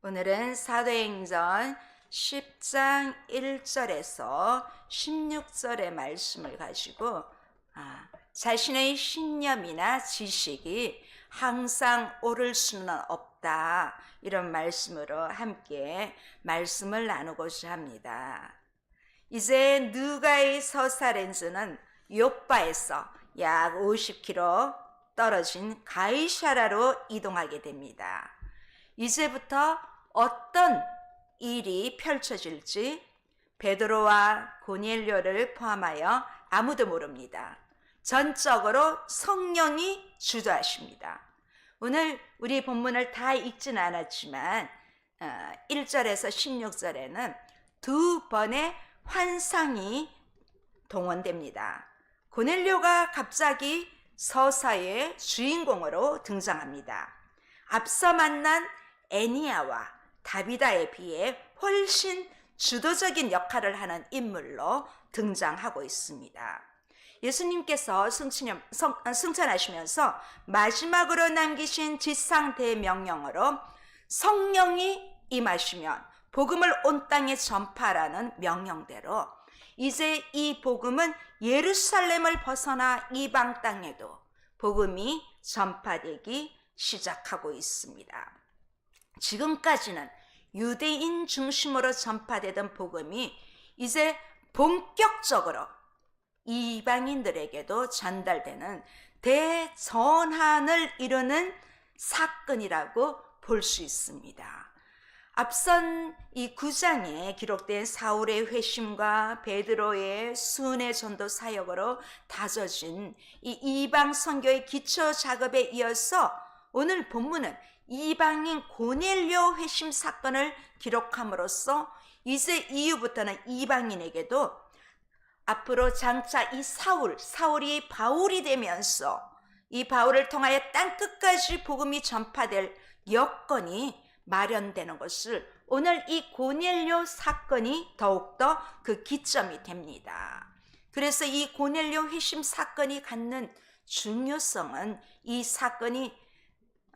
오늘은 사도행전 10장 1절에서 16절의 말씀을 가지고 자신의 신념이나 지식이 항상 옳을 수는 없다, 이런 말씀으로 함께 말씀을 나누고자 합니다. 이제 느가의 서사렌즈는 요빠에서 약 50km 떨어진 가이사라로 이동하게 됩니다. 이제부터 어떤 일이 펼쳐질지 베드로와 고넬료를 포함하여 아무도 모릅니다. 전적으로 성령이 주도하십니다. 오늘 우리 본문을 다 읽지는 않았지만 1절에서 16절에는 두 번의 환상이 동원됩니다. 고넬료가 갑자기 서사의 주인공으로 등장합니다. 앞서 만난 애니야와 다비다에 비해 훨씬 주도적인 역할을 하는 인물로 등장하고 있습니다. 예수님께서 승천하시면서 마지막으로 남기신 지상대명령으로 성령이 임하시면 복음을 온 땅에 전파라는 명령대로 이제 이 복음은 예루살렘을 벗어나 이방 땅에도 복음이 전파되기 시작하고 있습니다. 지금까지는 유대인 중심으로 전파되던 복음이 이제 본격적으로 이방인들에게도 전달되는 대전환을 이루는 사건이라고 볼 수 있습니다. 앞선 이 9장에 기록된 사울의 회심과 베드로의 순회 전도 사역으로 다져진 이 이방 선교의 기초 작업에 이어서 오늘 본문은 이방인 고넬료 회심 사건을 기록함으로써 이제 이후부터는 이방인에게도 앞으로 장차 이 사울이 바울이 되면서 이 바울을 통하여 땅끝까지 복음이 전파될 여건이 마련되는 것을 오늘 이 고넬료 사건이 더욱더 그 기점이 됩니다. 그래서 이 고넬료 회심 사건이 갖는 중요성은 이 사건이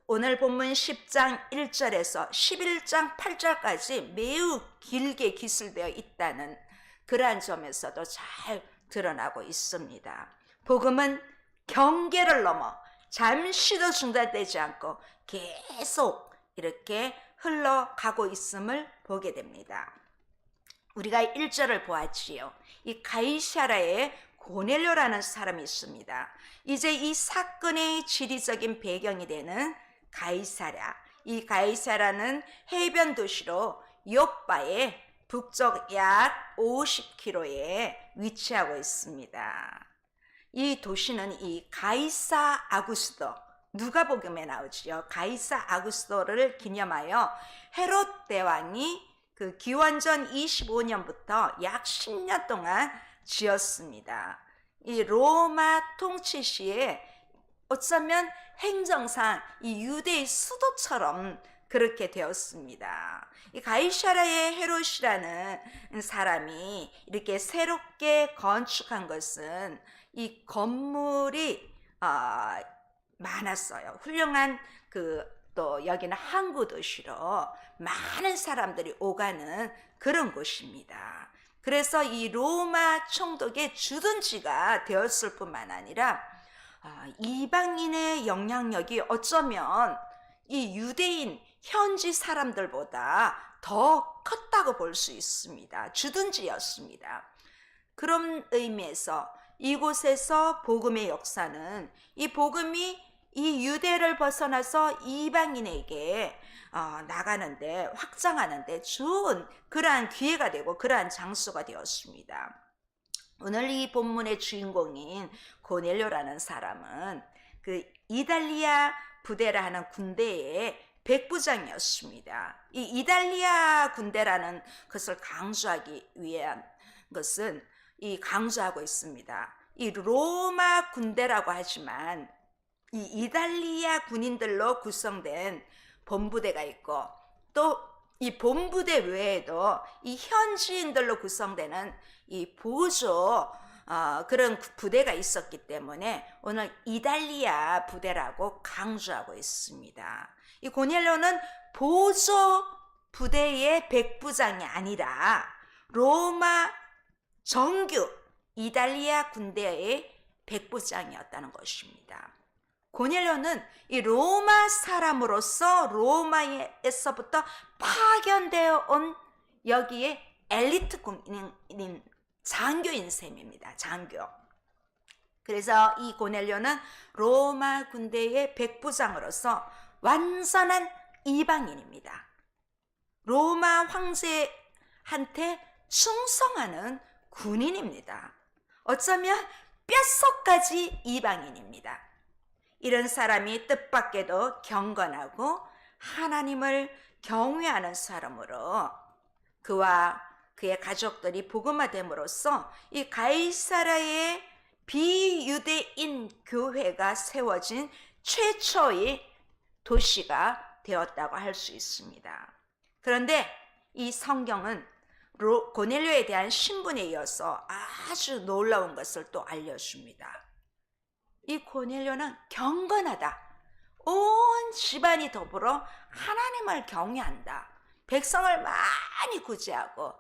오늘 본문 10장 1절에서 11장 8절까지 매우 길게 기술되어 있다는 그러한 점에서도 잘 드러나고 있습니다. 복음은 경계를 넘어 잠시도 중단되지 않고 계속 이렇게 흘러가고 있음을 보게 됩니다. 우리가 1절을 보았지요. 이 가이사라에 고넬료라는 사람이 있습니다. 이제 이 사건의 지리적인 배경이 되는 가이사라, 이 가이사라는 해변 도시로 요빠의 북쪽 약 50km에 위치하고 있습니다. 이 도시는 이 가이사 아구스도, 누가복음에 나오지요. 가이사 아구스도를 기념하여 헤롯 대왕이 그 기원전 25년부터 약 10년 동안 지었습니다. 이 로마 통치 시에 어쩌면 행정상 이 유대의 수도처럼 그렇게 되었습니다. 이 가이사라의 헤롯이라는 사람이 이렇게 새롭게 건축한 것은 이 건물이 많았어요. 훌륭한 또 여기는 항구 도시로 많은 사람들이 오가는 그런 곳입니다. 그래서 이 로마 총독의 주둔지가 되었을 뿐만 아니라 이방인의 영향력이 어쩌면 이 유대인 현지 사람들보다 더 컸다고 볼 수 있습니다. 주둔지였습니다. 그런 의미에서 이곳에서 복음의 역사는 이 복음이 이 유대를 벗어나서 이방인에게 나가는데, 확장하는데 좋은 그러한 기회가 되고 그러한 장소가 되었습니다. 오늘 이 본문의 주인공인 고넬료라는 사람은 그 이달리아 부대라 하는 군대의 백부장이었습니다. 이 이달리아 군대라는 것을 강조하기 위한 것은 강조하고 있습니다. 이 로마 군대라고 하지만 이 이달리아 군인들로 구성된 본부대가 있고, 또 이 본부대 외에도 이 현지인들로 구성되는 이 보조 그런 부대가 있었기 때문에 오늘 이달리아 부대라고 강조하고 있습니다. 이 고넬료는 보조 부대의 백부장이 아니라 로마 정규 이탈리아 군대의 백부장이었다는 것입니다. 고넬료는 이 로마 사람으로서 로마에서부터 파견되어 온 여기에 엘리트 군인 장교인 셈입니다. 장교. 그래서 이 고넬료는 로마 군대의 백부장으로서 완전한 이방인입니다. 로마 황제한테 충성하는 군인입니다. 어쩌면 뼛속까지 이방인입니다. 이런 사람이 뜻밖에도 경건하고 하나님을 경외하는 사람으로 그와 그의 가족들이 복음화됨으로써 이 가이사라의 비유대인 교회가 세워진 최초의 도시가 되었다고 할 수 있습니다. 그런데 이 성경은 고넬료에 대한 신분에 이어서 아주 놀라운 것을 또 알려줍니다. 이 고넬료는 경건하다. 온 집안이 더불어 하나님을 경외한다. 백성을 많이 구제하고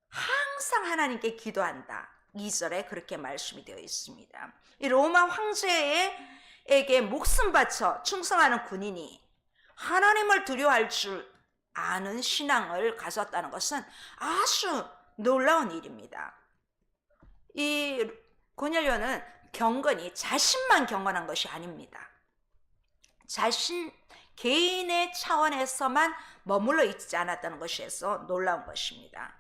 항상 하나님께 기도한다. 2절에 그렇게 말씀이 되어 있습니다. 이 로마 황제에게 목숨 바쳐 충성하는 군인이 하나님을 두려워할 줄 아는 신앙을 가졌다는 것은 아주 놀라운 일입니다. 이 고넬료는 경건이 자신만 경건한 것이 아닙니다. 자신 개인의 차원에서만 머물러 있지 않았다는 것에서 놀라운 것입니다.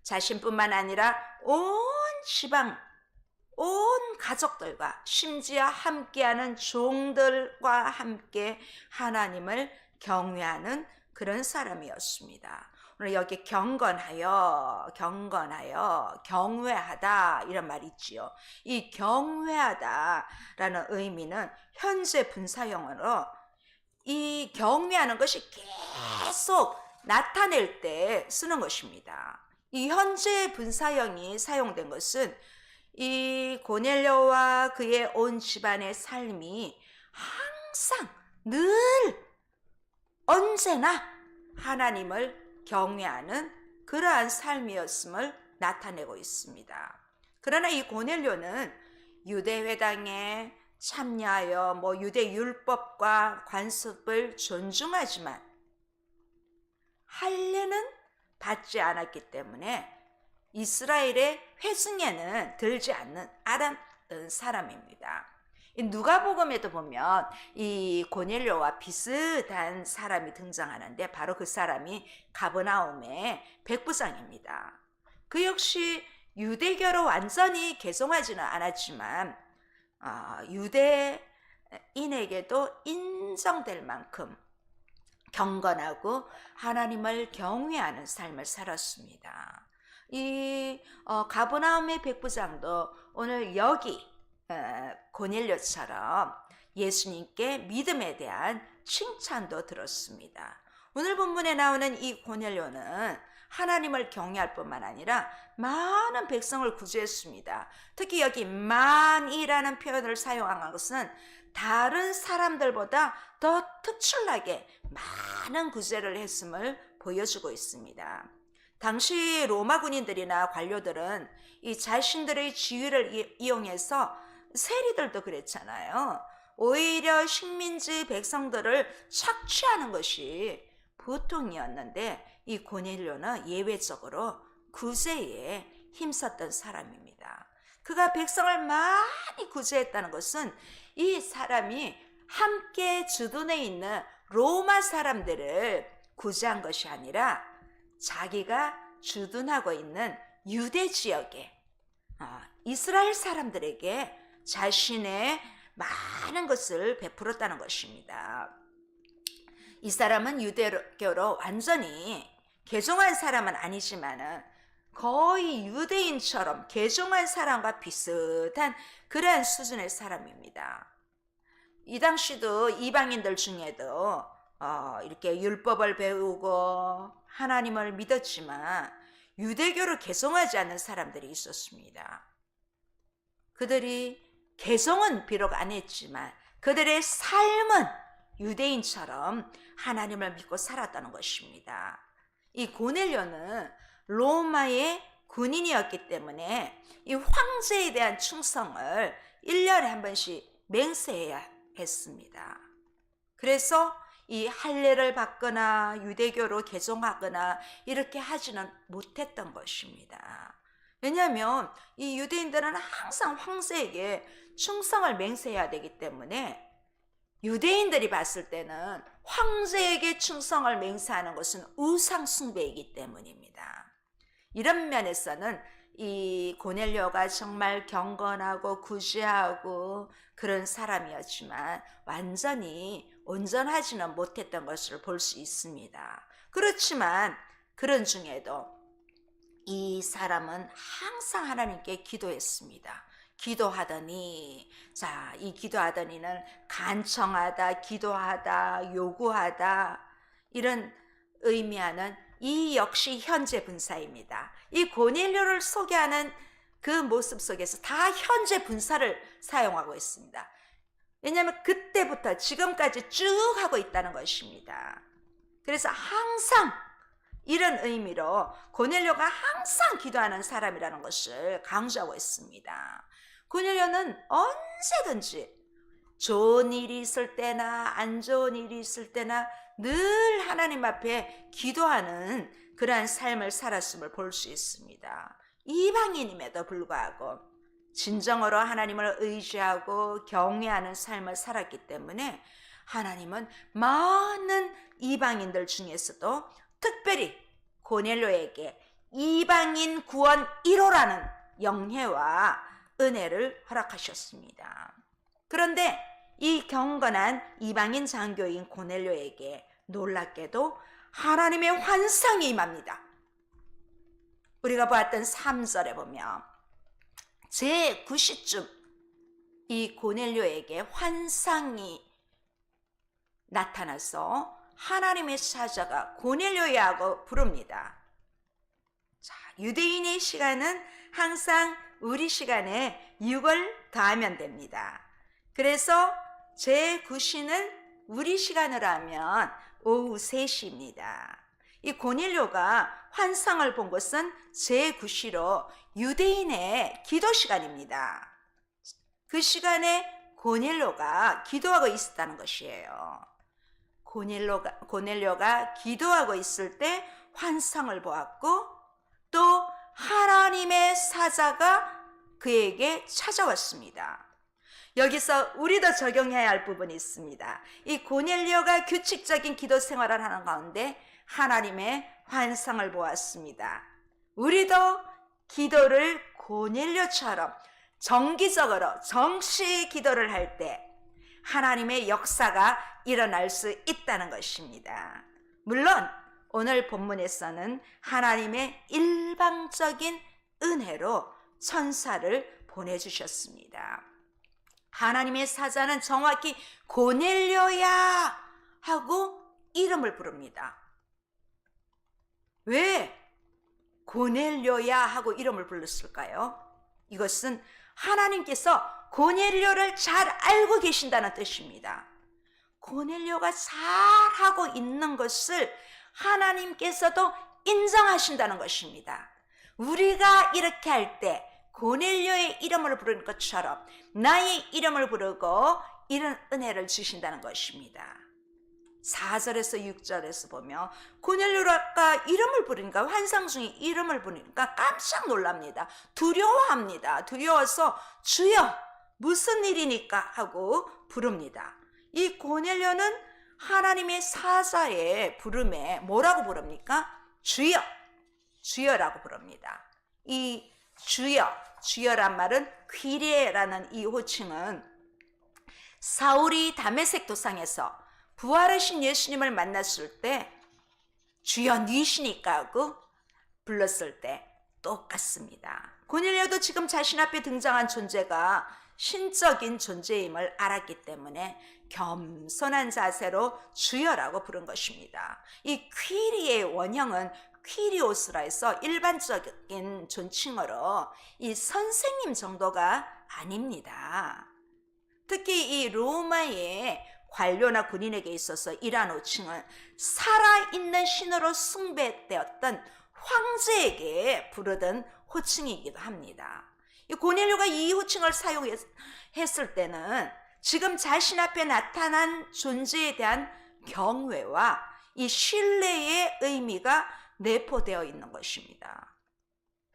자신뿐만 아니라 온 지방, 온 가족들과 심지어 함께하는 종들과 함께 하나님을 경외하는 그런 사람이었습니다. 오늘 여기 경건하여, 경외하다 이런 말이 있지요. 이 경외하다라는 의미는 현재 분사형으로 이 경외하는 것이 계속 나타낼 때 쓰는 것입니다. 이 현재 분사형이 사용된 것은 이 고넬료와 그의 온 집안의 삶이 항상 늘 언제나 하나님을 경외하는 그러한 삶이었음을 나타내고 있습니다. 그러나 이 고넬료는 유대회당에 참여하여 유대 율법과 관습을 존중하지만 할례는 받지 않았기 때문에 이스라엘의 회중에는 들지 않았던 사람입니다. 누가복음에도 보면 이 고넬료와 비슷한 사람이 등장하는데 바로 그 사람이 가버나움의 백부장입니다. 그 역시 유대교로 완전히 개종하지는 않았지만 유대인에게도 인정될 만큼 경건하고 하나님을 경외하는 삶을 살았습니다. 이 가버나움의 백부장도 오늘 여기 고넬료처럼 예수님께 믿음에 대한 칭찬도 들었습니다. 오늘 본문에 나오는 이 고넬료는 하나님을 경외할 뿐만 아니라 많은 백성을 구제했습니다. 특히 여기 만이라는 표현을 사용한 것은 다른 사람들보다 더 특출나게 많은 구제를 했음을 보여주고 있습니다. 당시 로마 군인들이나 관료들은 이 자신들의 지위를 이용해서 세리들도 그랬잖아요. 오히려 식민지 백성들을 착취하는 것이 보통이었는데 이 고넬료는 예외적으로 구제에 힘썼던 사람입니다. 그가 백성을 많이 구제했다는 것은 이 사람이 함께 주둔해 있는 로마 사람들을 구제한 것이 아니라 자기가 주둔하고 있는 유대 지역에 이스라엘 사람들에게 자신의 많은 것을 베풀었다는 것입니다. 이 사람은 유대교로 완전히 개종한 사람은 아니지만 거의 유대인처럼 개종한 사람과 비슷한 그러한 수준의 사람입니다. 이 당시도 이방인들 중에도 이렇게 율법을 배우고 하나님을 믿었지만 유대교를 개종하지 않는 사람들이 있었습니다. 그들이 개종은 비록 안 했지만 그들의 삶은 유대인처럼 하나님을 믿고 살았다는 것입니다. 이 고넬료는 로마의 군인이었기 때문에 이 황제에 대한 충성을 1년에 한 번씩 맹세해야 했습니다. 그래서 이 할례를 받거나 유대교로 개종하거나 이렇게 하지는 못했던 것입니다. 왜냐하면 이 유대인들은 항상 황제에게 충성을 맹세해야 되기 때문에 유대인들이 봤을 때는 황제에게 충성을 맹세하는 것은 우상 숭배이기 때문입니다. 이런 면에서는 이 고넬료가 정말 경건하고 구제하고 그런 사람이었지만 완전히 온전하지는 못했던 것을 볼 수 있습니다. 그렇지만 그런 중에도 이 사람은 항상 하나님께 기도했습니다. 기도하더니, 자, 이 기도하더니는 간청하다, 기도하다, 요구하다, 이런 의미하는 이 역시 현재 분사입니다. 이 고넬료를 소개하는 그 모습 속에서 다 현재 분사를 사용하고 있습니다. 왜냐하면 그때부터 지금까지 쭉 하고 있다는 것입니다. 그래서 항상 이런 의미로 고넬료가 항상 기도하는 사람이라는 것을 강조하고 있습니다. 고넬료는 언제든지 좋은 일이 있을 때나 안 좋은 일이 있을 때나 늘 하나님 앞에 기도하는 그러한 삶을 살았음을 볼 수 있습니다. 이방인임에도 불구하고 진정으로 하나님을 의지하고 경외하는 삶을 살았기 때문에 하나님은 많은 이방인들 중에서도 특별히 고넬료에게 이방인 구원 1호라는 영예와 은혜를 허락하셨습니다. 그런데 이 경건한 이방인 장교인 고넬료에게 놀랍게도 하나님의 환상이 임합니다. 우리가 보았던 3절에 보면 제9시쯤 이 고넬료에게 환상이 나타나서 하나님의 사자가 고넬료야 하고 부릅니다. 자, 유대인의 시간은 항상 우리 시간에 6을 더하면 됩니다. 그래서 제9시는 우리 시간으로 하면 오후 3시입니다. 이 고넬료가 환상을 본 것은 제9시로 유대인의 기도 시간입니다. 그 시간에 고넬료가 기도하고 있었다는 것이에요. 고넬료가 기도하고 있을 때 환상을 보았고 또 하나님의 사자가 그에게 찾아왔습니다. 여기서 우리도 적용해야 할 부분이 있습니다. 이 고넬료가 규칙적인 기도 생활을 하는 가운데 하나님의 환상을 보았습니다. 우리도 기도를 고넬료처럼 정기적으로 정시 기도를 할 때 하나님의 역사가 일어날 수 있다는 것입니다. 물론 오늘 본문에서는 하나님의 일방적인 은혜로 천사를 보내주셨습니다. 하나님의 사자는 정확히 고넬료야 하고 이름을 부릅니다. 왜 고넬료야 하고 이름을 불렀을까요? 이것은 하나님께서 고넬료를 잘 알고 계신다는 뜻입니다. 고넬료가 잘하고 있는 것을 하나님께서도 인정하신다는 것입니다. 우리가 이렇게 할 때 고넬료의 이름을 부르는 것처럼 나의 이름을 부르고 이런 은혜를 주신다는 것입니다. 4절에서 6절에서 보면 고넬료가 이름을 부르니까 환상 중에 이름을 부르니까 깜짝 놀랍니다. 두려워합니다. 두려워서 주여 무슨 일이니까 하고 부릅니다. 이 고넬료는 하나님의 사자의 부름에 뭐라고 부릅니까? 주여, 주여라고 부릅니다. 이 주여란 말은 퀴리에라는 이 호칭은 사울이 다메섹 도상에서 부활하신 예수님을 만났을 때 주여 니시니까 하고 불렀을 때 똑같습니다. 고넬료도 지금 자신 앞에 등장한 존재가 신적인 존재임을 알았기 때문에 겸손한 자세로 주여라고 부른 것입니다. 이 퀴리의 원형은 퀴리오스라 해서 일반적인 존칭어로 이 선생님 정도가 아닙니다. 특히 이 로마의 관료나 군인에게 있어서 이러한 호칭은 살아있는 신으로 숭배되었던 황제에게 부르던 호칭이기도 합니다. 이 고넬료가 이 호칭을 사용했을 때는 지금 자신 앞에 나타난 존재에 대한 경외와 이 신뢰의 의미가 내포되어 있는 것입니다.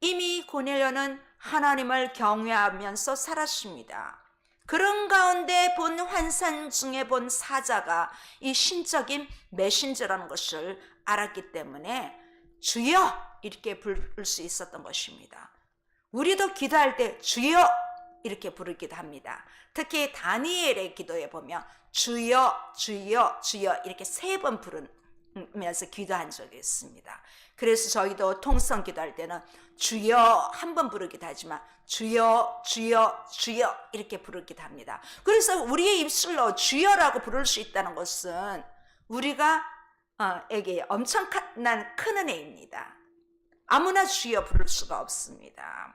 이미 고넬료는 하나님을 경외하면서 살았습니다. 그런 가운데 본 환상 중에 본 사자가 이 신적인 메신저라는 것을 알았기 때문에 주여 이렇게 부를 수 있었던 것입니다. 우리도 기도할 때 주여 이렇게 부르기도 합니다. 특히 다니엘의 기도에 보면 주여 주여 주여 이렇게 3번 부르면서 기도한 적이 있습니다. 그래서 저희도 통성 기도할 때는 주여 1번 부르기도 하지만 주여 주여 주여 이렇게 부르기도 합니다. 그래서 우리의 입술로 주여라고 부를 수 있다는 것은 우리가 에게 엄청난 큰 은혜입니다. 아무나 주여 부를 수가 없습니다.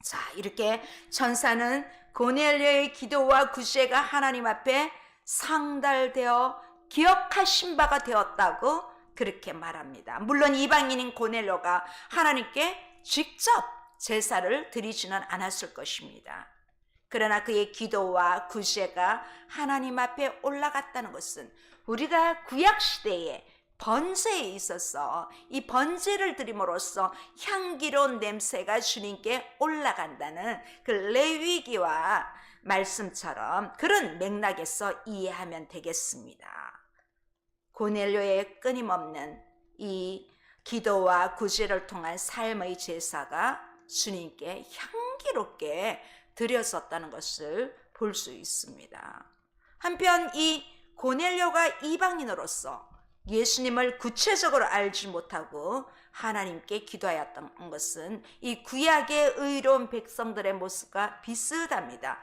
자, 이렇게 천사는 고넬료의 기도와 구제가 하나님 앞에 상달되어 기억하신 바가 되었다고 그렇게 말합니다. 물론 이방인인 고넬료가 하나님께 직접 제사를 드리지는 않았을 것입니다. 그러나 그의 기도와 구제가 하나님 앞에 올라갔다는 것은 우리가 구약시대에 번제에 있어서 이 번제를 드림으로써 향기로운 냄새가 주님께 올라간다는 그 레위기와 말씀처럼 그런 맥락에서 이해하면 되겠습니다. 고넬료의 끊임없는 이 기도와 구제를 통한 삶의 제사가 주님께 향기롭게 드려졌다는 것을 볼 수 있습니다. 한편 이 고넬료가 이방인으로서 예수님을 구체적으로 알지 못하고 하나님께 기도하였던 것은 이 구약의 의로운 백성들의 모습과 비슷합니다.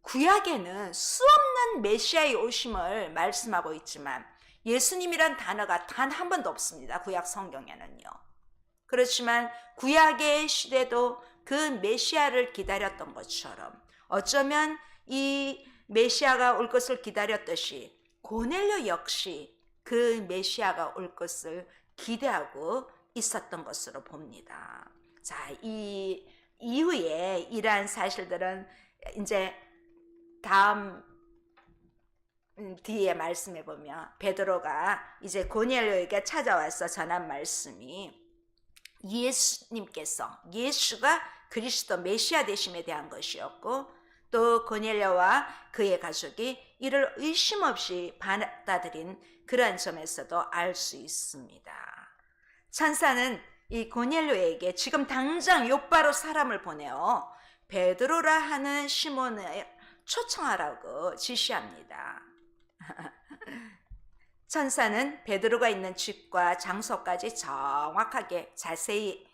구약에는 수없는 메시아의 오심을 말씀하고 있지만 예수님이란 단어가 단 한 번도 없습니다. 구약 성경에는요. 그렇지만 구약의 시대도 그 메시아를 기다렸던 것처럼 어쩌면 이 메시아가 올 것을 기다렸듯이 고넬료 역시 그 메시아가 올 것을 기대하고 있었던 것으로 봅니다. 자, 이 이후에 이러한 사실들은 이제 다음 뒤에 말씀해 보면 베드로가 이제 고넬료에게 찾아와서 전한 말씀이 예수가 그리스도 메시아 되심에 대한 것이었고 또 고넬료와 그의 가족이 이를 의심 없이 받아들인 그런 점에서도 알 수 있습니다. 천사는 이 고넬료에게 지금 당장 욥바로 사람을 보내어 베드로라 하는 시몬을 초청하라고 지시합니다. 천사는 베드로가 있는 집과 장소까지 정확하게 자세히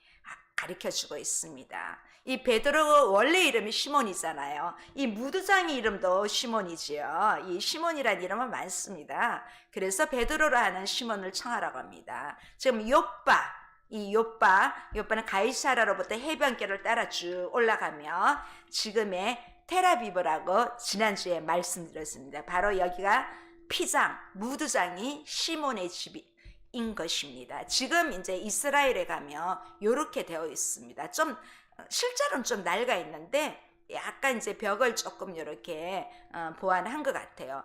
가르쳐주고 있습니다. 이 베드로 원래 이름이 시몬이잖아요. 이 무두장의 이름도 시몬이지요. 이 시몬이라는 이름은 많습니다. 그래서 베드로라 하는 시몬을 청하라고 합니다. 지금 욥바는 가이사라로부터 해변길을 따라 쭉 올라가며 지금의 테라비브라고 지난주에 말씀드렸습니다. 바로 여기가 피장, 무두장이 시몬의 집인 것입니다. 지금 이제 이스라엘에 가면 이렇게 되어 있습니다. 실제로는 좀 낡아 있는데 약간 이제 벽을 조금 이렇게 보완한 것 같아요.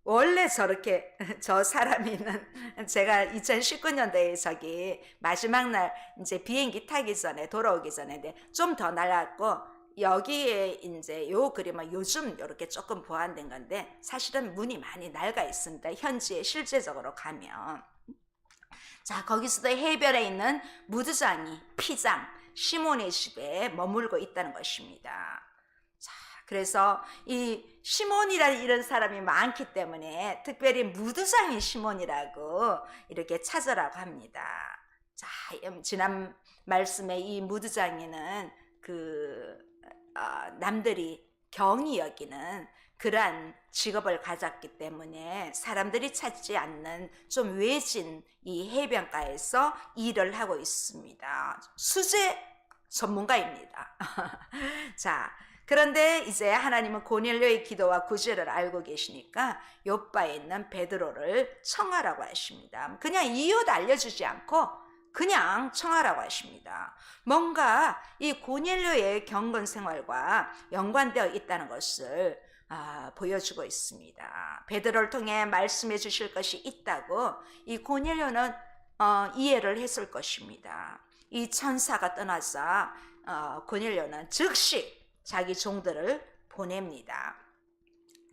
원래 저렇게 저 사람이는 제가 2019년도에 저기 마지막 날 이제 비행기 타기 전에 돌아오기 전에 좀 더 낡았고 여기에 이제 요 그림은 요즘 이렇게 조금 보완된 건데 사실은 문이 많이 낡아 있습니다. 현지에 실제적으로 가면. 자, 거기서도 해변에 있는 무두장이 피장 시몬의 집에 머물고 있다는 것입니다. 자, 그래서 이 시몬이라는 이런 사람이 많기 때문에 특별히 무두장이 시몬이라고 이렇게 찾으라고 합니다. 자, 지난 말씀에 이 무두장이는 남들이 경히 여기는 그러한 직업을 가졌기 때문에 사람들이 찾지 않는 좀 외진 이 해변가에서 일을 하고 있습니다. 수제 전문가입니다. 자, 그런데 이제 하나님은 고넬료의 기도와 구제를 알고 계시니까 요바에 있는 베드로를 청하라고 하십니다. 그냥 이유도 알려주지 않고 그냥 청하라고 하십니다. 뭔가 이 고넬료의 경건 생활과 연관되어 있다는 것을 보여주고 있습니다. 베드로를 통해 말씀해 주실 것이 있다고 이 고넬료는 이해를 했을 것입니다. 이 천사가 떠나자 고넬료는 즉시 자기 종들을 보냅니다.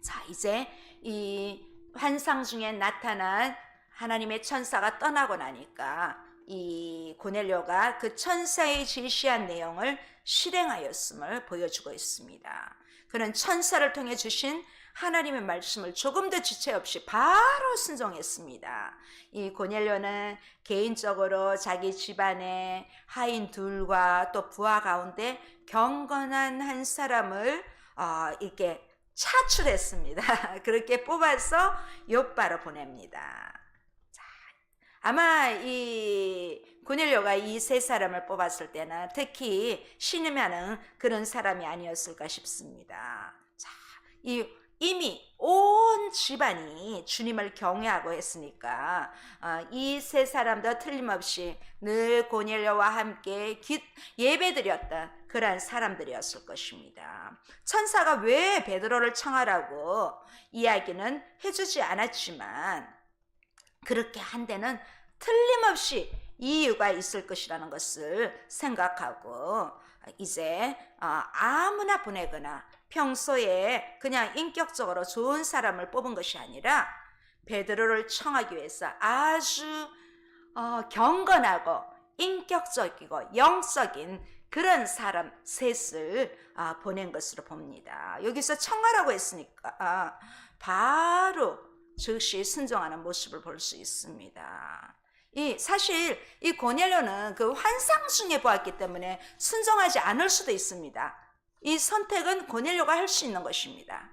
자, 이제 이 환상 중에 나타난 하나님의 천사가 떠나고 나니까 이 고넬료가 그 천사의 지시한 내용을 실행하였음을 보여주고 있습니다. 그는 천사를 통해 주신 하나님의 말씀을 조금도 지체 없이 바로 순종했습니다. 이 고넬료는 개인적으로 자기 집안의 하인 둘과 또 부하 가운데 경건한 한 사람을 이렇게 차출했습니다. 그렇게 뽑아서 요바로 보냅니다. 자, 아마 이 고넬료가 이 세 사람을 뽑았을 때는 특히 신임하는 그런 사람이 아니었을까 싶습니다. 자, 이미 온 집안이 주님을 경외하고 했으니까 이 세 사람도 틀림없이 늘 고넬료와 함께 예배드렸던 그러한 사람들이었을 것입니다. 천사가 왜 베드로를 청하라고 이야기는 해주지 않았지만 그렇게 한 데는 틀림없이 이유가 있을 것이라는 것을 생각하고 이제 아무나 보내거나 평소에 그냥 인격적으로 좋은 사람을 뽑은 것이 아니라 베드로를 청하기 위해서 아주 경건하고 인격적이고 영적인 그런 사람 셋을 보낸 것으로 봅니다. 여기서 청하라고 했으니까 바로 즉시 순종하는 모습을 볼 수 있습니다. 사실 이 고넬료는 그 환상 중에 보았기 때문에 순종하지 않을 수도 있습니다. 이 선택은 고넬료가 할 수 있는 것입니다.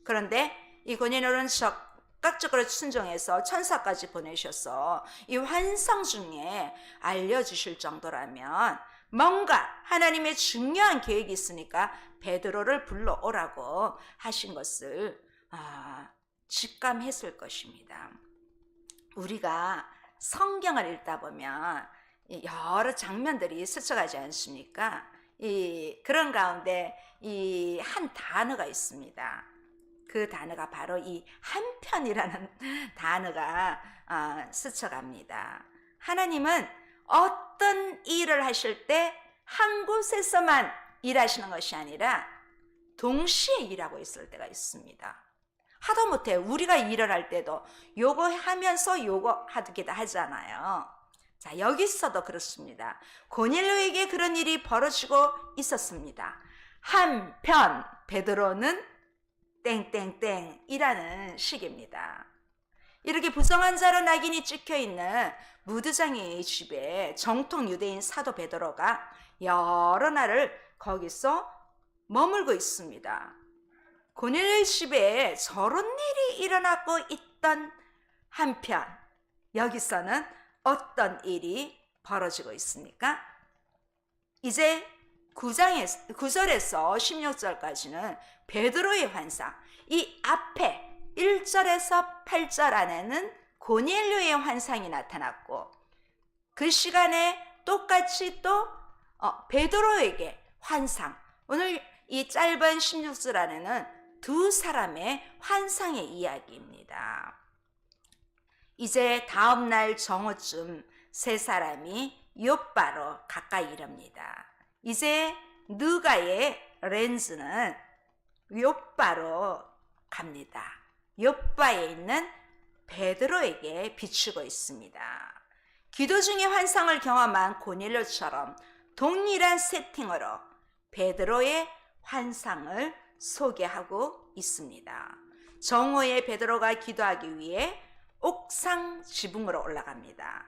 그런데 이 고넬료는 적극적으로 순종해서 천사까지 보내셔서 이 환상 중에 알려주실 정도라면 뭔가 하나님의 중요한 계획이 있으니까 베드로를 불러오라고 하신 것을 직감했을 것입니다. 우리가 성경을 읽다 보면 여러 장면들이 스쳐가지 않습니까? 그런 가운데 이 한 단어가 있습니다. 그 단어가 바로 이 한편이라는 단어가 스쳐갑니다. 하나님은 어떤 일을 하실 때 한 곳에서만 일하시는 것이 아니라 동시에 일하고 있을 때가 있습니다. 하다못해 우리가 일을 할 때도 요거 하면서 요거 하기도 하잖아요. 자, 여기서도 그렇습니다. 고넬료에게 그런 일이 벌어지고 있었습니다. 한편 베드로는 땡땡땡이라는 식입니다. 이렇게 부정한 자로 낙인이 찍혀있는 무드장이의 집에 정통 유대인 사도 베드로가 여러 날을 거기서 머물고 있습니다. 고넬료의 집에 저런 일이 일어나고 있던 한편 여기서는 어떤 일이 벌어지고 있습니까? 이제 9절에서 16절까지는 베드로의 환상, 이 앞에 1절에서 8절 안에는 고넬료의 환상이 나타났고 그 시간에 똑같이 또 베드로에게 환상, 오늘 이 짧은 16절 안에는 두 사람의 환상의 이야기입니다. 이제 다음 날 정오쯤 세 사람이 요바로 가까이 이릅니다. 이제 누가의 렌즈는 요바로 갑니다. 요바에 있는 베드로에게 비추고 있습니다. 기도 중에 환상을 경험한 고넬료처럼 동일한 세팅으로 베드로의 환상을 소개하고 있습니다. 정오에 베드로가 기도하기 위해 옥상 지붕으로 올라갑니다.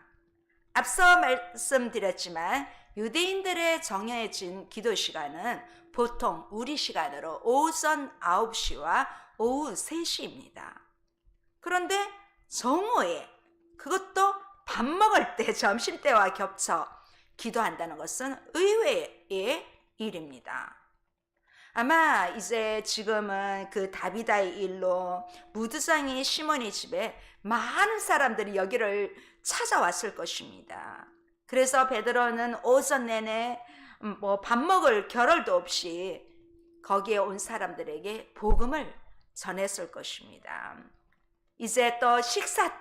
앞서 말씀드렸지만 유대인들의 정해진 기도 시간은 보통 우리 시간으로 오전 9시와 오후 3시입니다. 그런데 정오에, 그것도 밥 먹을 때 점심때와 겹쳐 기도한다는 것은 의외의 일입니다. 아마 이제 지금은 그 다비다의 일로 무드장이 시몬의 집에 많은 사람들이 여기를 찾아왔을 것입니다. 그래서 베드로는 오전 내내 뭐 밥 먹을 겨를도 없이 거기에 온 사람들에게 복음을 전했을 것입니다. 이제 또 식사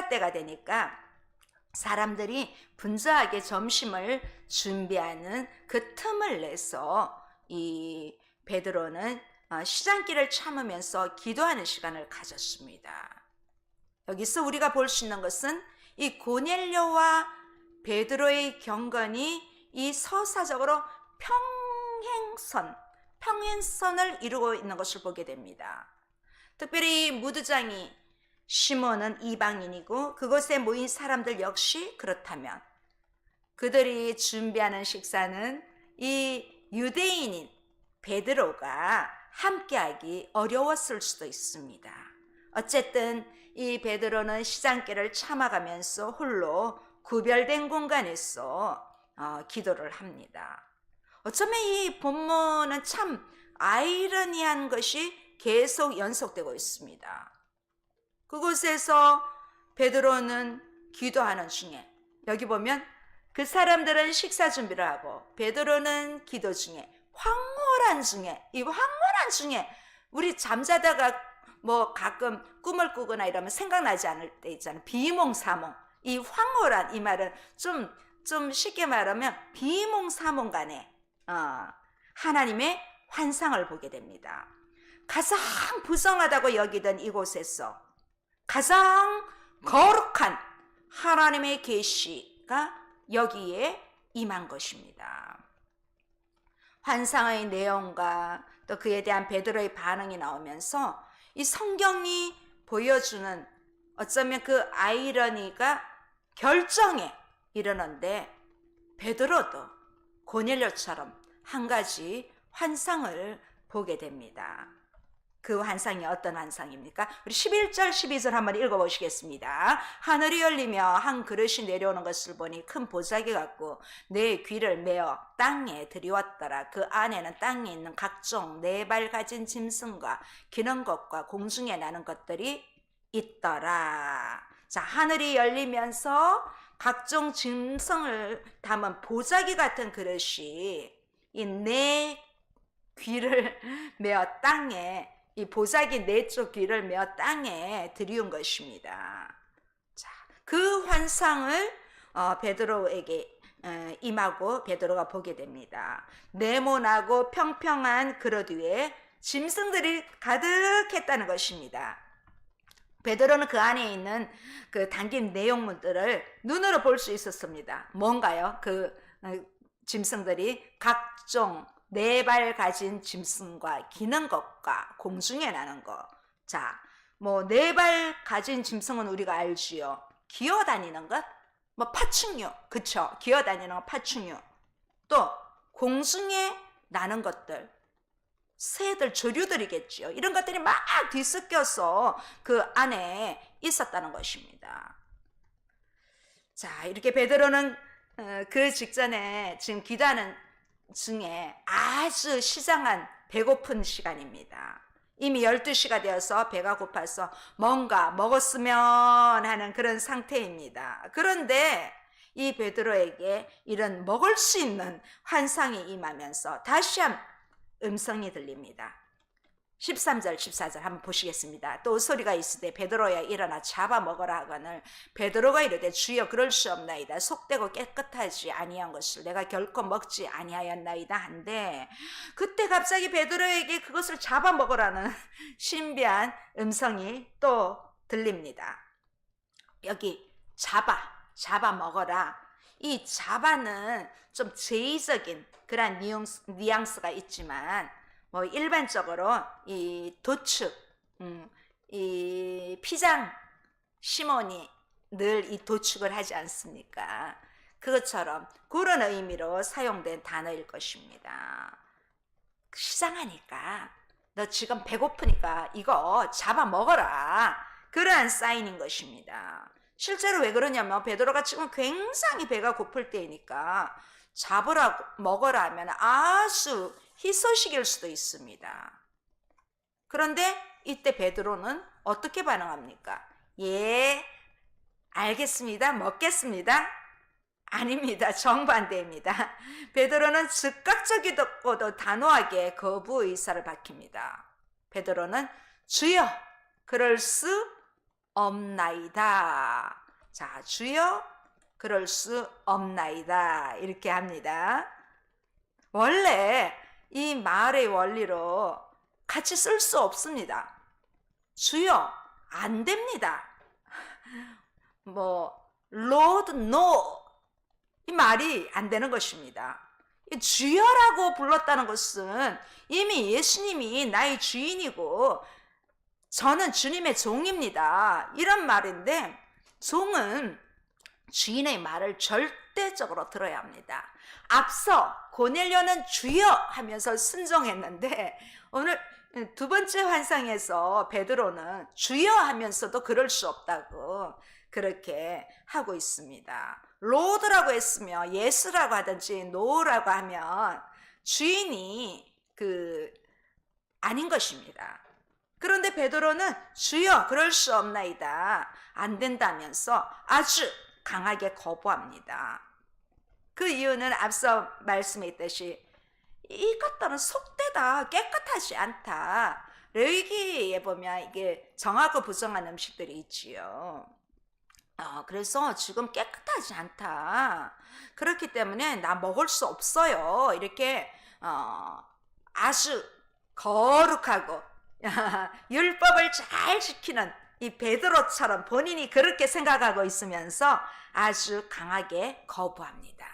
때가 되니까 사람들이 분주하게 점심을 준비하는 그 틈을 내서 이 베드로는 시장길을 참으면서 기도하는 시간을 가졌습니다. 여기서 우리가 볼 수 있는 것은 이 고넬료와 베드로의 경건이 이 서사적으로 평행선을 이루고 있는 것을 보게 됩니다. 특별히 무드장이 시몬은 이방인이고 그곳에 모인 사람들 역시 그렇다면 그들이 준비하는 식사는 이 유대인인 베드로가 함께하기 어려웠을 수도 있습니다. 어쨌든 이 베드로는 시장길을 참아가면서 홀로 구별된 공간에서 기도를 합니다. 어쩌면 이 본문은 참 아이러니한 것이 계속 연속되고 있습니다. 그곳에서 베드로는 기도하는 중에, 여기 보면 그 사람들은 식사 준비를 하고 베드로는 기도 중에, 이 황홀한 중에 우리 잠자다가 뭐 가끔 꿈을 꾸거나 이러면 생각나지 않을 때 있잖아요. 비몽사몽. 이 황홀한, 이 말은 좀 쉽게 말하면 비몽사몽간에 하나님의 환상을 보게 됩니다. 가장 부정하다고 여기던 이곳에서 가장 거룩한 하나님의 계시가 여기에 임한 것입니다. 환상의 내용과 또 그에 대한 베드로의 반응이 나오면서 이 성경이 보여주는 어쩌면 그 아이러니가 결정에 이르는데 베드로도 고넬료처럼 한 가지 환상을 보게 됩니다. 그 환상이 어떤 환상입니까? 우리 11절 12절 한번 읽어보시겠습니다. 하늘이 열리며 한 그릇이 내려오는 것을 보니 큰 보자기 같고 내 귀를 메어 땅에 들이왔더라. 그 안에는 땅에 있는 각종 네 발 가진 짐승과 기는 것과 공중에 나는 것들이 있더라. 자, 하늘이 열리면서 각종 짐승을 담은 보자기 같은 그릇이 이 네 귀를 메어 땅에, 이 보자기 네 쪽 귀를 메어 땅에 들이운 것입니다. 자, 그 환상을 베드로에게 임하고 베드로가 보게 됩니다. 네모나고 평평한 그릇 위에 짐승들이 가득했다는 것입니다. 베드로는 그 안에 있는 그 담긴 내용물들을 눈으로 볼 수 있었습니다. 뭔가요? 그 짐승들이 각종 네 발 가진 짐승과 기는 것과 공중에 나는 것. 자, 뭐 네 발 가진 짐승은 우리가 알지요. 기어다니는 것, 뭐 파충류, 그쵸? 기어다니는 것, 파충류. 또 공중에 나는 것들, 새들, 조류들이겠지요. 이런 것들이 막 뒤섞여서 그 안에 있었다는 것입니다. 자, 이렇게 베드로는 그 직전에 지금 기도하는 중에 아주 시장한 배고픈 시간입니다. 이미 12시가 되어서 배가 고파서 뭔가 먹었으면 하는 그런 상태입니다. 그런데 이 베드로에게 이런 먹을 수 있는 환상이 임하면서 다시 한 음성이 들립니다. 13절 14절 한번 보시겠습니다. 또 소리가 있으되 베드로야 일어나 잡아먹으라 하거늘 베드로가 이르되 주여 그럴 수 없나이다. 속되고 깨끗하지 아니한 것을 내가 결코 먹지 아니하였나이다 한데, 그때 갑자기 베드로에게 그것을 잡아먹으라는 신비한 음성이 또 들립니다. 여기 잡아먹어라. 이 잡아는 좀 제의적인 그런 뉘앙스가 있지만 뭐 일반적으로 이 도축, 이 피장 시몬이 늘 이 도축을 하지 않습니까? 그것처럼 그런 의미로 사용된 단어일 것입니다. 시장하니까 너 지금 배고프니까 이거 잡아먹어라. 그러한 사인인 것입니다. 실제로 왜 그러냐면 베드로가 지금 굉장히 배가 고플 때이니까 잡으라고 먹어라 하면 아주 희소식일 수도 있습니다. 그런데 이때 베드로는 어떻게 반응합니까? 예, 알겠습니다. 먹겠습니다. 아닙니다. 정반대입니다. 베드로는 즉각적이고도 단호하게 거부 의사를 밝힙니다. 베드로는 주여, 그럴 수 없나이다. 자, 주여, 그럴 수 없나이다. 이렇게 합니다. 원래 이 말의 원리로 같이 쓸 수 없습니다. 주여, 안 됩니다. Lord, no. 이 말이 안 되는 것입니다. 주여라고 불렀다는 것은 이미 예수님이 나의 주인이고 저는 주님의 종입니다. 이런 말인데 종은 주인의 말을 절대적으로 들어야 합니다. 앞서 고넬료는 주여 하면서 순종했는데 오늘 두 번째 환상에서 베드로는 주여 하면서도 그럴 수 없다고 그렇게 하고 있습니다. 로드라고 했으며 예스라고 하든지 노라고 하면 주인이 아닌 것입니다. 그런데 베드로는 주여 그럴 수 없나이다. 안 된다면서 아주 강하게 거부합니다. 그 이유는 앞서 말씀했듯이 이것들은 속되다, 깨끗하지 않다. 레위기에 보면 이게 정하고 부정한 음식들이 있지요. 그래서 지금 깨끗하지 않다. 그렇기 때문에 나 먹을 수 없어요. 이렇게 아주 거룩하고 율법을 잘 지키는 이 베드로처럼 본인이 그렇게 생각하고 있으면서 아주 강하게 거부합니다.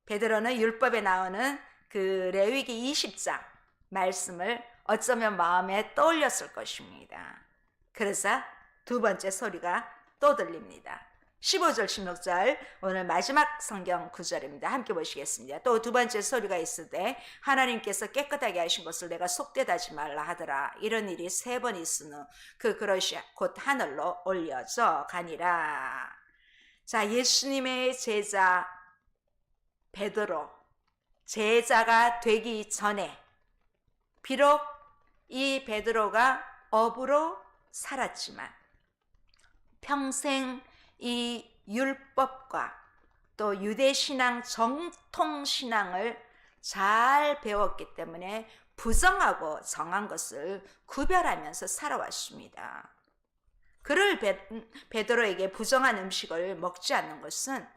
베드로는 율법에 나오는 그 레위기 20장 말씀을 어쩌면 마음에 떠올렸을 것입니다. 그래서 두 번째 소리가 또 들립니다. 15절 16절 오늘 마지막 성경 구절입니다. 함께 보시겠습니다. 또 두 번째 소리가 있을 때 하나님께서 깨끗하게 하신 것을 내가 속되다 하지 말라 하더라. 이런 일이 3번 있은 후 그 그릇이 곧 하늘로 올려져 가니라. 자, 예수님의 제자 베드로 제자가 되기 전에 비록 이 베드로가 업으로 살았지만 평생 이 율법과 또 유대신앙 정통신앙을 잘 배웠기 때문에 부정하고 정한 것을 구별하면서 살아왔습니다. 그를 베드로에게 부정한 음식을 먹지 않는 것은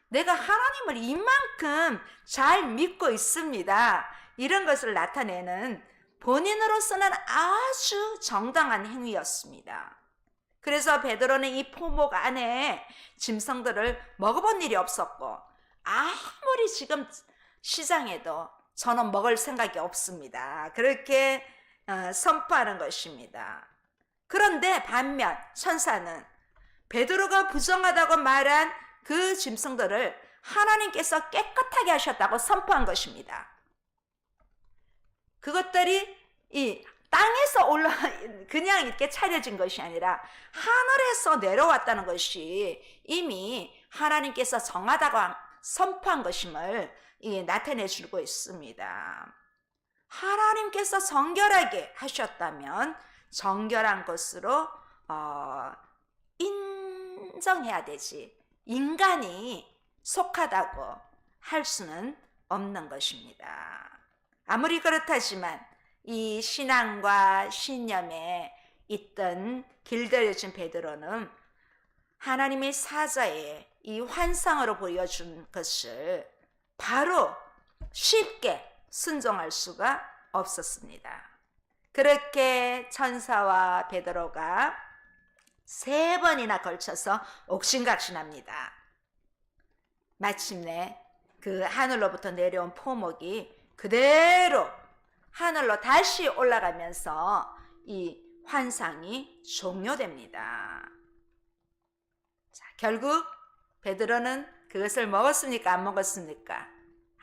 내가 하나님을 이만큼 잘 믿고 있습니다. 이런 것을 나타내는 본인으로서는 아주 정당한 행위였습니다. 그래서 베드로는 이 포목 안에 짐승들을 먹어본 일이 없었고 아무리 지금 시장에도 저는 먹을 생각이 없습니다. 그렇게 선포하는 것입니다. 그런데 반면 천사는 베드로가 부정하다고 말한 그 짐승들을 하나님께서 깨끗하게 하셨다고 선포한 것입니다. 그것들이 이 땅에서 그냥 이렇게 차려진 것이 아니라 하늘에서 내려왔다는 것이 이미 하나님께서 정하다고 선포한 것임을 나타내 주고 있습니다. 하나님께서 정결하게 하셨다면 정결한 것으로 인정해야 되지 인간이 속하다고 할 수는 없는 것입니다. 아무리 그렇다지만 이 신앙과 신념에 있던 길들여진 베드로는 하나님의 사자의 이 환상으로 보여준 것을 바로 쉽게 순종할 수가 없었습니다. 그렇게 천사와 베드로가 3번이나 걸쳐서 옥신각신합니다. 마침내 그 하늘로부터 내려온 포목이 그대로 하늘로 다시 올라가면서 이 환상이 종료됩니다. 자, 결국 베드로는 그것을 먹었습니까? 안 먹었습니까?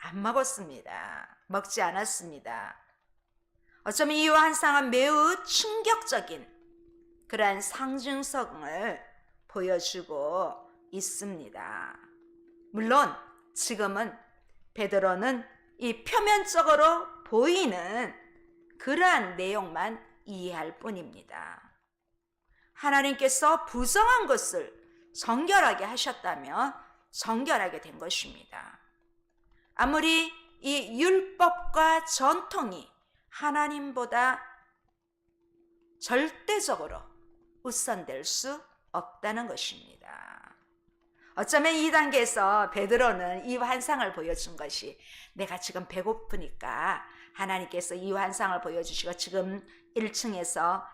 안 먹었습니다. 먹지 않았습니다. 어쩌면 이 환상은 매우 충격적인 그러한 상징성을 보여주고 있습니다. 물론 지금은 베드로는 이 표면적으로 보이는 그러한 내용만 이해할 뿐입니다. 하나님께서 부정한 것을 정결하게 하셨다면 정결하게 된 것입니다. 아무리 이 율법과 전통이 하나님보다 절대적으로 우선될 수 없다는 것입니다. 어쩌면 이 단계에서 베드로는 이 환상을 보여준 것이 내가 지금 배고프니까 하나님께서 이 환상을 보여주시고 지금 1층에서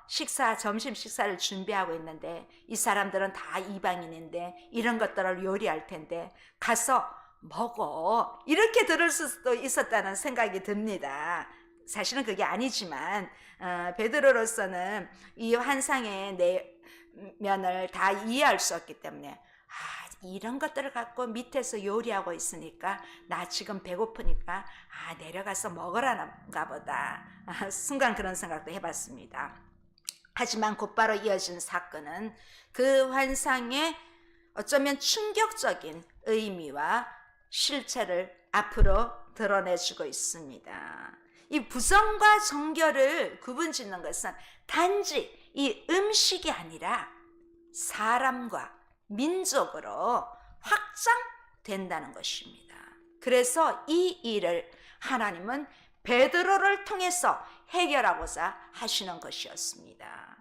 점심 식사를 준비하고 있는데 이 사람들은 다 이방인인데 이런 것들을 요리할 텐데 가서 먹어, 이렇게 들을 수도 있었다는 생각이 듭니다. 사실은 그게 아니지만 베드로로서는 이 환상의 내면을 다 이해할 수 없기 때문에 이런 것들을 갖고 밑에서 요리하고 있으니까 나 지금 배고프니까 내려가서 먹으라는가 보다. 순간 그런 생각도 해봤습니다. 하지만 곧바로 이어진 사건은 그 환상의 어쩌면 충격적인 의미와 실체를 앞으로 드러내주고 있습니다. 이 부정과 정결을 구분짓는 것은 단지 이 음식이 아니라 사람과 민족으로 확장된다는 것입니다. 그래서 이 일을 하나님은 베드로를 통해서 해결하고자 하시는 것이었습니다.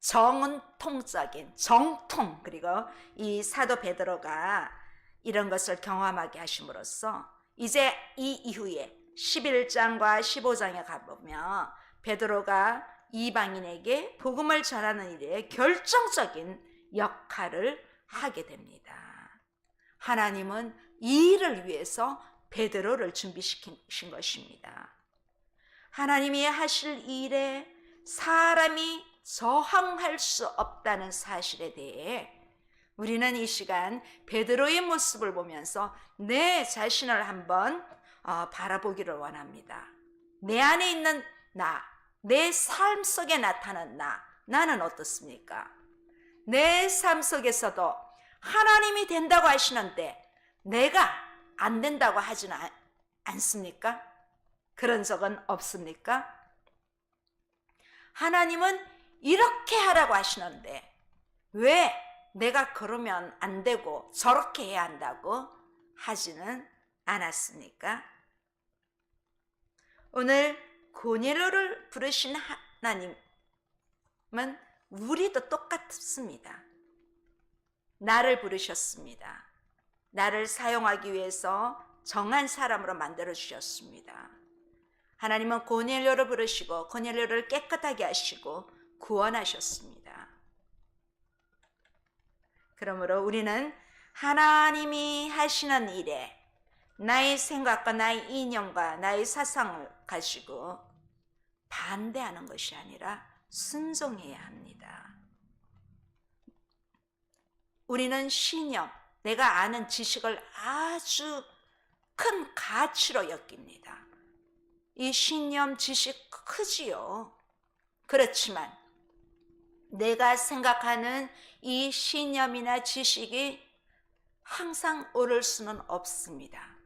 정통적인 정통, 그리고 이 사도 베드로가 이런 것을 경험하게 하심으로써 이제 이 이후에 11장과 15장에 가보면 베드로가 이방인에게 복음을 전하는 일에 결정적인 역할을 하게 됩니다. 하나님은 이 일을 위해서 베드로를 준비시킨 것입니다. 하나님이 하실 일에 사람이 저항할 수 없다는 사실에 대해 우리는 이 시간 베드로의 모습을 보면서 내 자신을 한번 바라보기를 원합니다. 내 안에 있는 나, 내 삶 속에 나타나는 나는 어떻습니까? 내 삶 속에서도 하나님이 된다고 하시는데 내가 안 된다고 하지는 않습니까? 그런 적은 없습니까? 하나님은 이렇게 하라고 하시는데 왜 내가 그러면 안 되고 저렇게 해야 한다고 하지는 않았습니까? 오늘 고넬료를 부르신 하나님은 우리도 똑같습니다. 나를 부르셨습니다. 나를 사용하기 위해서 정한 사람으로 만들어 주셨습니다. 하나님은 고넬료를 부르시고 고넬료를 깨끗하게 하시고 구원하셨습니다. 그러므로 우리는 하나님이 하시는 일에 나의 생각과 나의 이념과 나의 사상을 가지고 반대하는 것이 아니라 순종해야 합니다. 우리는 신념, 내가 아는 지식을 아주 큰 가치로 여깁니다. 이 신념, 지식 크지요. 그렇지만 내가 생각하는 이 신념이나 지식이 항상 옳을 수는 없습니다.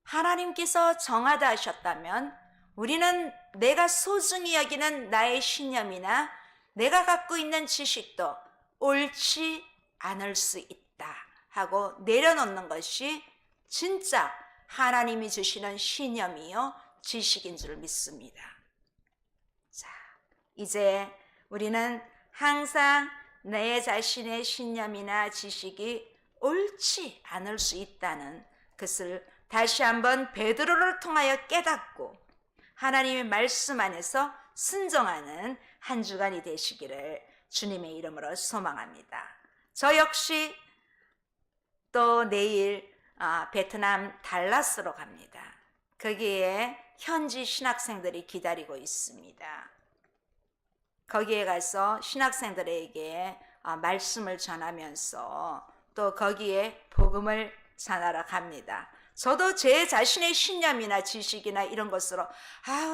하나님께서 정하다 하셨다면 우리는 내가 소중히 여기는 나의 신념이나 내가 갖고 있는 지식도 옳지 않을 수 있다 하고 내려놓는 것이 진짜 하나님이 주시는 신념이요 지식인 줄 믿습니다. 자, 이제 우리는 항상 내 자신의 신념이나 지식이 옳지 않을 수 있다는 것을 다시 한번 베드로를 통하여 깨닫고 하나님의 말씀 안에서 순종하는 한 주간이 되시기를 주님의 이름으로 소망합니다. 저 역시 또 내일 베트남 달라스로 갑니다. 거기에 현지 신학생들이 기다리고 있습니다. 거기에 가서 신학생들에게 말씀을 전하면서 또 거기에 복음을 전하러 갑니다. 저도 제 자신의 신념이나 지식이나 이런 것으로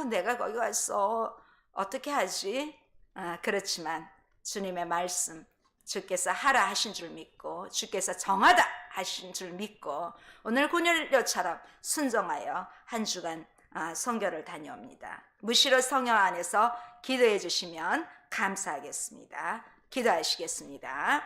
내가 거기 가서 어떻게 하지? 그렇지만 주님의 말씀, 주께서 하라 하신 줄 믿고 주께서 정하다 하신 줄 믿고 오늘 고넬료처럼 순종하여 한 주간 선교를 다녀옵니다. 무시로 성령 안에서 기도해 주시면 감사하겠습니다. 기도하시겠습니다.